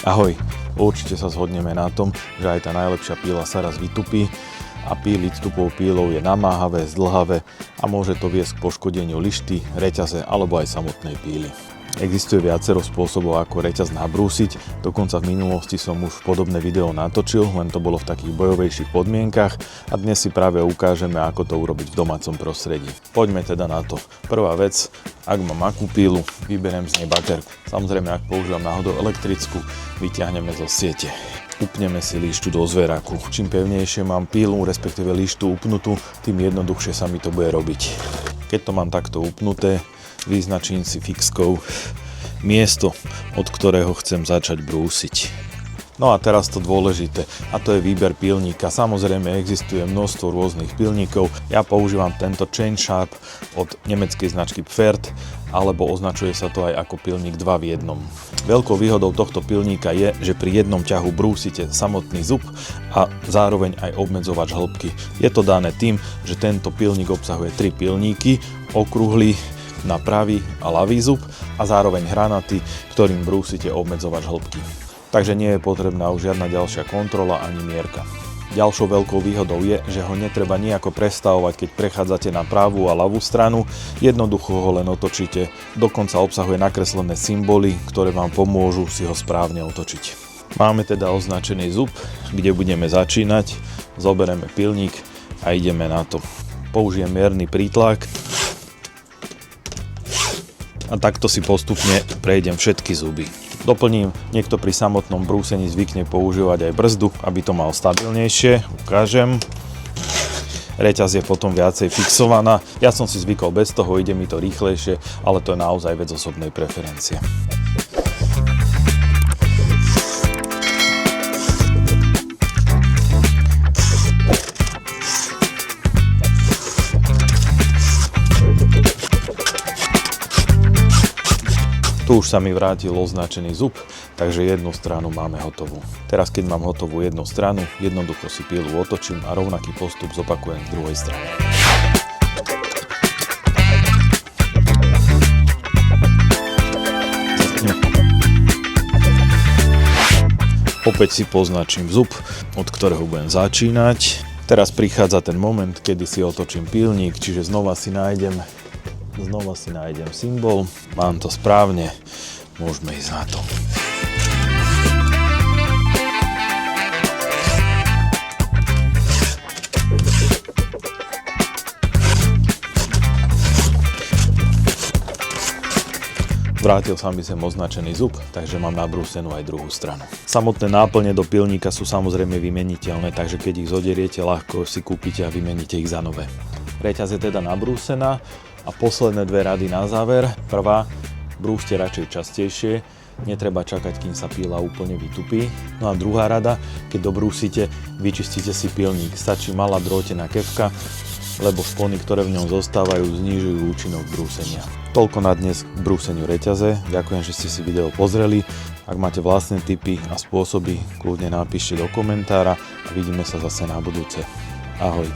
Ahoj, určite sa zhodneme na tom, že aj tá najlepšia píla sa raz vytupí a píliť tupou pílou je namáhavé, zdĺhavé a môže to viesť k poškodeniu lišty, reťaze alebo aj samotnej píly. Existuje viacero spôsobov, ako reťaz nabrúsiť, dokonca v minulosti som už podobné video natočil, len to bolo v takých bojovejších podmienkach a dnes si práve ukážeme, ako to urobiť v domácom prostredí. Poďme teda na to. Prvá vec, ak mám akú pílu, vyberiem z nej baterku. Samozrejme, ak používam náhodou elektrickú, vyťahneme zo siete. Upneme si líštu do zveráku. Čím pevnejšie mám pílu, respektíve líštu upnutú, tým jednoduchšie sa mi to bude robiť. Keď to mám takto upnuté, vyznačím si fixkou miesto, od ktorého chcem začať brúsiť. No a teraz to dôležité, a to je výber pilníka. Samozrejme existuje množstvo rôznych pilníkov. Ja používam tento Chain Sharp od nemeckej značky Pferd, alebo označuje sa to aj ako pilník 2 v 1. Veľkou výhodou tohto pilníka je, že pri jednom ťahu brúsite samotný zub a zároveň aj obmedzovač hĺbky. Je to dané tým, že tento pilník obsahuje 3 pilníky, okrúhly na pravý a ľavý zub a zároveň hranaty, ktorým brúsite obmedzovač hĺbky. Takže nie je potrebná už žiadna ďalšia kontrola ani mierka. Ďalšou veľkou výhodou je, že ho netreba nejako prestavovať, keď prechádzate na pravú a ľavú stranu, jednoducho ho len otočíte. Dokonca obsahuje nakreslené symboly, ktoré vám pomôžu si ho správne otočiť. Máme teda označený zub, kde budeme začínať, zoberieme pilník a ideme na to. Použijem mierny prítlak a takto si postupne prejdem všetky zuby. Doplním, niekto pri samotnom brúsení zvykne používať aj brzdu, aby to mal stabilnejšie. Ukážem. Reťaz je potom viacej fixovaná. Ja som si zvykol bez toho, ide mi to rýchlejšie, ale to je naozaj vec osobnej preferencie. Tu už sa mi vrátil označený zub, takže jednu stranu máme hotovú. Teraz, keď mám hotovú jednu stranu, jednoducho si pílu otočím a rovnaký postup zopakujem z druhej strany. Opäť si poznačím zub, od ktorého budem začínať. Teraz prichádza ten moment, kedy si otočím pílnik, čiže znova si nájdem symbol, mám to správne, môžeme ísť na to. Vrátil sa mi sem označený zub, takže mám nabrúsenú aj druhú stranu. Samotné náplne do pilníka sú samozrejme vymeniteľné, takže keď ich zoderiete, ľahko si kúpite a vymeníte ich za nové. Reťaz je teda nabrúsená. A posledné dve rady na záver. Prvá, brúste radšej častejšie, netreba čakať, kým sa píla úplne vytupí. No a druhá rada, keď dobrúsite, vyčistíte si pilník. Stačí malá drôtená kefka, lebo špony, ktoré v ňom zostávajú, znižujú účinok brúsenia. Toľko na dnes k brúseniu reťaze. Ďakujem, že ste si video pozreli. Ak máte vlastné tipy a spôsoby, kľudne napíšte do komentára a vidíme sa zase na budúce. Ahoj.